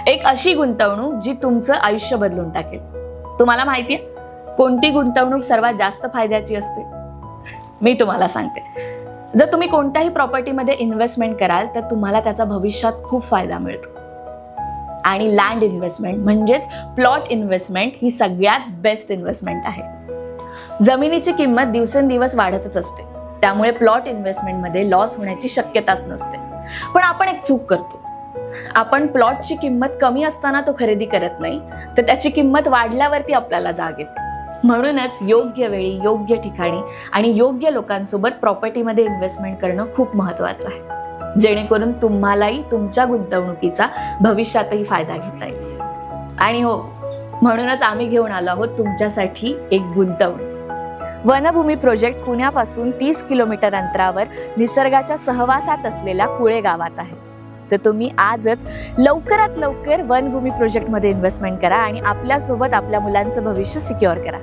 एक अशी गुंतवणूक जी तुमचं आयुष्य बदलून टाकेल. तुम्हाला माहितीये कोणती गुंतवणूक सर्वात जास्त फायद्याची असते? मी तुम्हाला सांगते. जर तुम्ही कोणत्याही प्रॉपर्टीमध्ये इन्व्हेस्टमेंट कराल तर तुम्हाला त्याचा भविष्यात खूप फायदा मिळतो. आणि लँड इन्व्हेस्टमेंट म्हणजेच प्लॉट इन्व्हेस्टमेंट ही सगळ्यात बेस्ट इन्व्हेस्टमेंट आहे. जमिनीची किंमत दिवसेंदिवस वाढतच असते, त्यामुळे प्लॉट इन्व्हेस्टमेंटमध्ये लॉस होण्याची शक्यताच नसते. पण आपण एक चूक करतो. आपण प्लॉटची किंमत कमी असताना तो खरेदी करत नाही, तर त्याची किंमत वाढल्यावरती आपल्याला जाग येते. म्हणूनच योग्य वेळी, योग्य ठिकाणी आणि योग्य लोकांसोबत प्रॉपर्टीमध्ये इन्व्हेस्टमेंट करणं खूप महत्त्वाचं आहे, जेणेकरून तुम्हालाही तुमच्या गुंतवणुकीचा भविष्यातही फायदा घेता येईल. आणि हो, म्हणूनच आम्ही घेऊन आलो आहोत तुमच्यासाठी एक गुंतवणूक. वनभूमी प्रोजेक्ट पुण्यापासून 30 किलोमीटर अंतरावर निसर्गाच्या सहवासात असलेल्या कुळे गावात आहे. तर तुम्ही आजच लवकरात लवकर वनभूमी प्रोजेक्टमध्ये इन्व्हेस्टमेंट करा आणि आपल्यासोबत आपल्या मुलांचं भविष्य सिक्युअर करा.